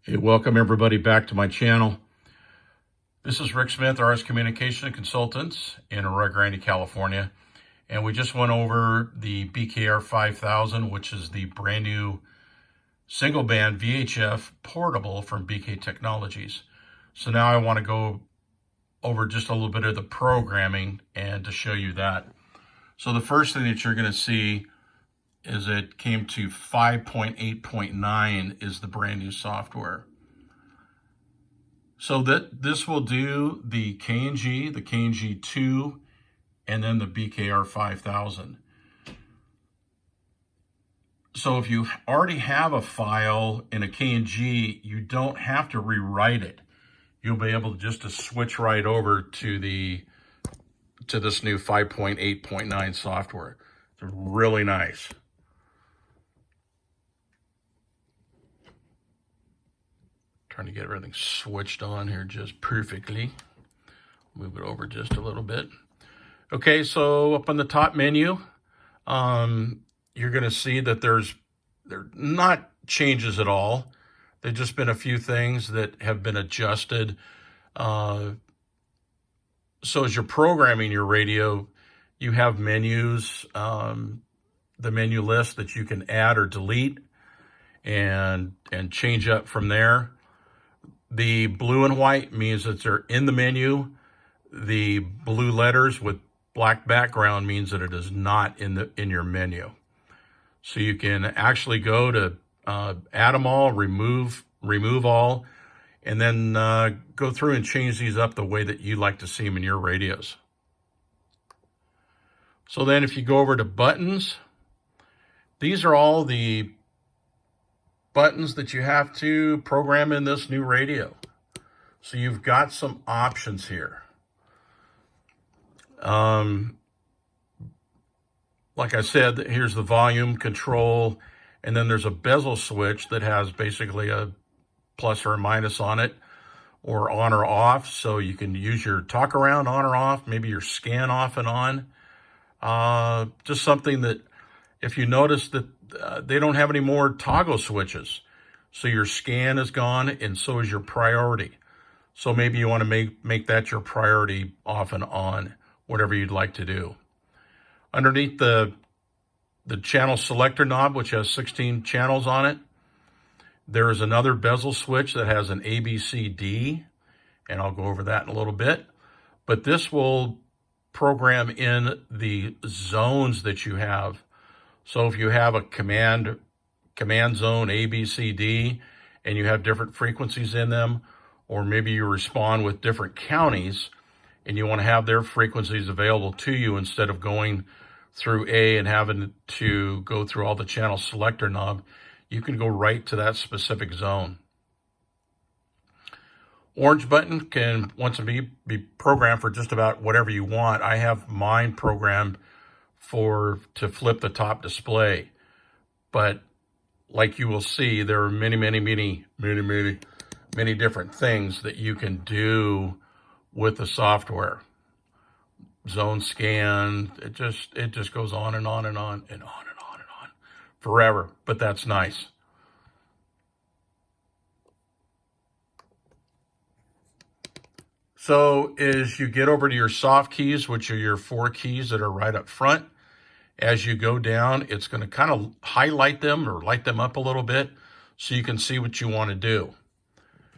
Hey, welcome everybody back to my channel. This is Rick Smith, RS Communication Consultants in Arroyo Grande, California. And we just went over the BKR5000, which is the brand new single band VHF portable from BK Technologies. So now I want to go over just a little bit of the programming and to show you that. So the first thing that you're going to see is it came to 5.8.9 is the brand new software. So that this will do the KNG, the KNG2, and then the BKR5000. So if you already have a file in a KNG, you don't have to rewrite it. You'll be able just to switch right over to this new 5.8.9 software. It's really nice. Trying to get everything switched on here just perfectly. Move it over just a little bit. Okay, so up on the top menu, you're going to see that they're not changes at all. There's just been a few things that have been adjusted. So as you're programming your radio, you have menus, the menu list that you can add or delete and change up from there. The blue and white means that they're in the menu. The blue letters with black background means that it is not in your menu. So you can actually go to add them all, remove all, and then go through and change these up the way that you like to see them in your radios. So then if you go over to buttons, these are all the buttons that you have to program in this new radio. So you've got some options here. Like I said, here's the volume control, and then there's a bezel switch that has basically a plus or a minus on it, or on or off. So you can use your talk around on or off, maybe your scan off and on. Just something that, if you notice that they don't have any more toggle switches. So your scan is gone, and so is your priority. So maybe you want to make that your priority off and on, whatever you'd like to do. Underneath the channel selector knob, which has 16 channels on it, there is another bezel switch that has an ABCD, and I'll go over that in a little bit. But this will program in the zones that you have. So if you have a command zone A, B, C, D, and you have different frequencies in them, or maybe you respond with different counties and you want to have their frequencies available to you instead of going through A and having to go through all the channel selector knob, you can go right to that specific zone. Orange button can once again be programmed for just about whatever you want. I have mine programmed to flip the top display, but like you will see, there are many different things that you can do with the software. Zone scan, it just goes on and on and on and on and on and on forever, but that's nice. So as you get over to your soft keys, which are your 4 keys that are right up front, as you go down, it's going to kind of highlight them or light them up a little bit so you can see what you want to do.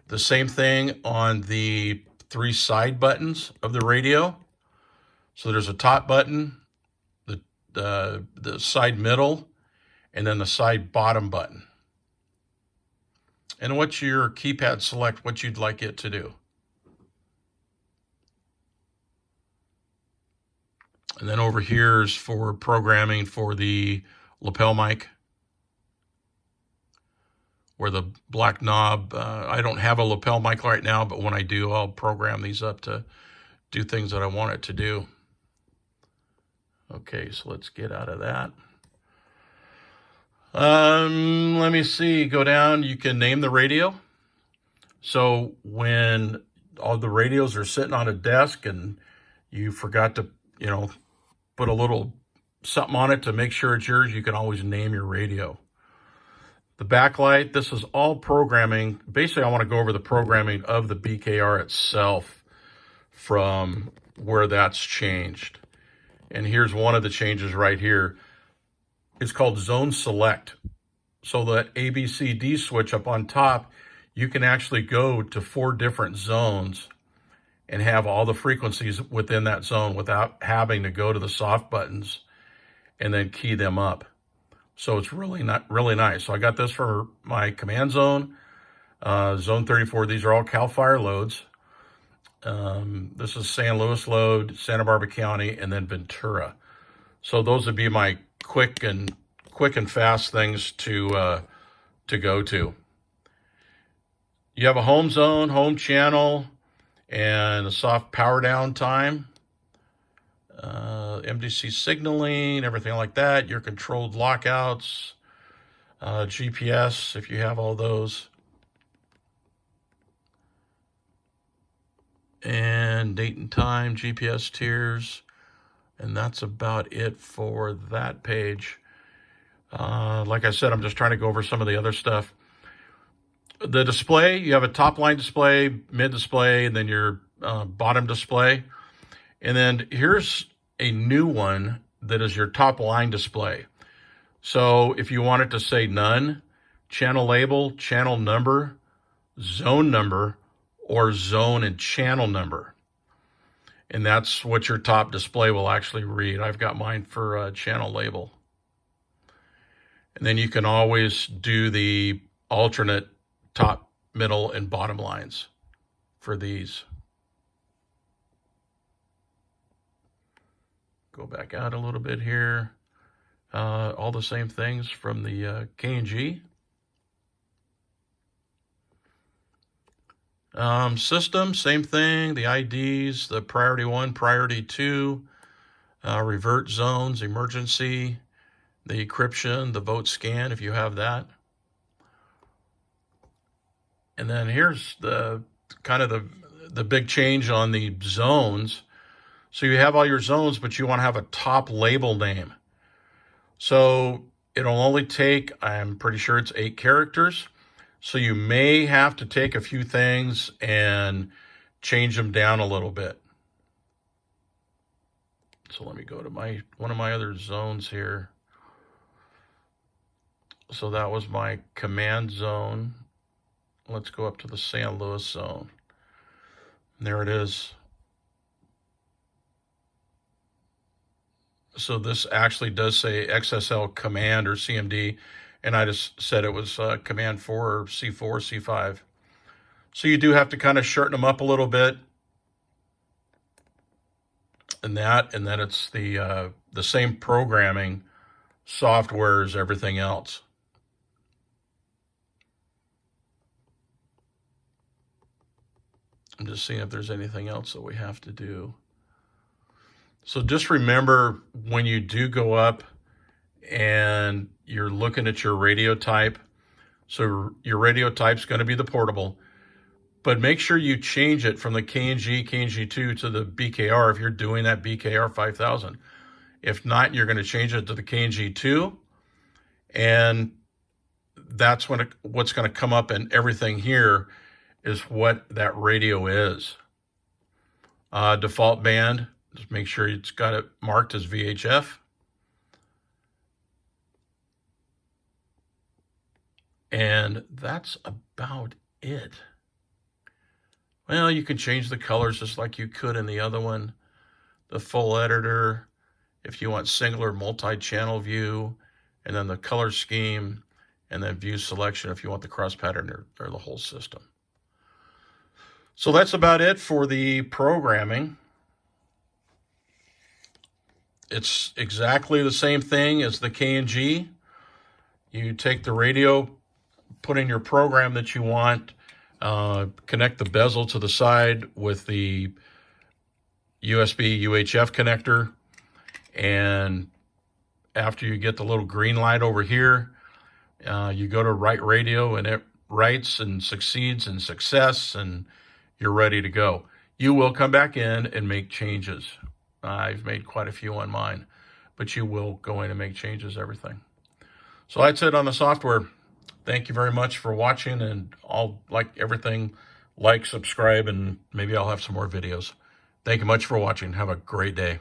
The same thing on the 3 side buttons of the radio. So there's a top button, the side middle, and then the side bottom button. And what's your keypad select what you'd like it to do. And then over here is for programming for the lapel mic, where the black knob, I don't have a lapel mic right now, but when I do, I'll program these up to do things that I want it to do. Okay, so let's get out of that. Let me see, go down, you can name the radio. So when all the radios are sitting on a desk and you forgot to, put a little something on it to make sure it's yours, you can always name your radio. The backlight, this is all programming. Basically, I want to go over the programming of the BKR itself from where that's changed. And here's one of the changes right here. It's called Zone Select. So that ABCD switch up on top, you can actually go to 4 different zones and have all the frequencies within that zone without having to go to the soft buttons and then key them up. So it's really nice. So I got this for my command zone, zone 34. These are all CAL FIRE loads. This is San Luis load, Santa Barbara County, and then Ventura. So those would be my quick and fast things to go to. You have a home zone, home channel, and a soft power down time, MDC signaling, everything like that, your controlled lockouts, GPS, if you have all those, and date and time, GPS tiers, and that's about it for that page. Like I said, I'm just trying to go over some of the other stuff. The display, you have a top line display, mid display, and then your bottom display. And then here's a new one that is your top line display. So if you want it to say none, channel label, channel number, zone number, or zone and channel number. And that's what your top display will actually read. I've got mine for channel label. And then you can always do the alternate top, middle, and bottom lines for these. Go back out a little bit here. All the same things from the KNG. System, same thing. The IDs, the priority 1, priority 2, revert zones, emergency, the encryption, the vote scan, if you have that. And then here's the kind of the big change on the zones. So you have all your zones, but you want to have a top label name. So it'll only take, I'm pretty sure it's 8 characters. So you may have to take a few things and change them down a little bit. So let me go to one of my other zones here. So that was my command zone. Let's go up to the San Luis zone. And there it is. So this actually does say XSL command or CMD, and I just said it was command 4 or C4, C5. So you do have to kind of shorten them up a little bit. And then it's the same programming software as everything else. I'm just seeing if there's anything else that we have to do. So just remember when you do go up and you're looking at your radio type, so your radio type is going to be the portable, but make sure you change it from the KNG, KNG2 to the BKR if you're doing that BKR 5000. If not, you're going to change it to the KNG2, and that's what's going to come up, and everything here is what that radio is. Default band, just make sure it's got it marked as VHF. And that's about it. Well, you can change the colors just like you could in the other one. The full editor, if you want single or multi-channel view, and then the color scheme, and then view selection if you want the cross pattern or the whole system. So that's about it for the programming. It's exactly the same thing as the KNG. You take the radio, put in your program that you want, connect the bezel to the side with the USB UHF connector, and after you get the little green light over here, you go to write radio, and it writes and succeeds and success, and you're ready to go. You will come back in and make changes. I've made quite a few on mine, but you will go in and make changes, everything. So that's it on the software. Thank you very much for watching, and I'll like everything, like, subscribe, and maybe I'll have some more videos. Thank you much for watching. Have a great day.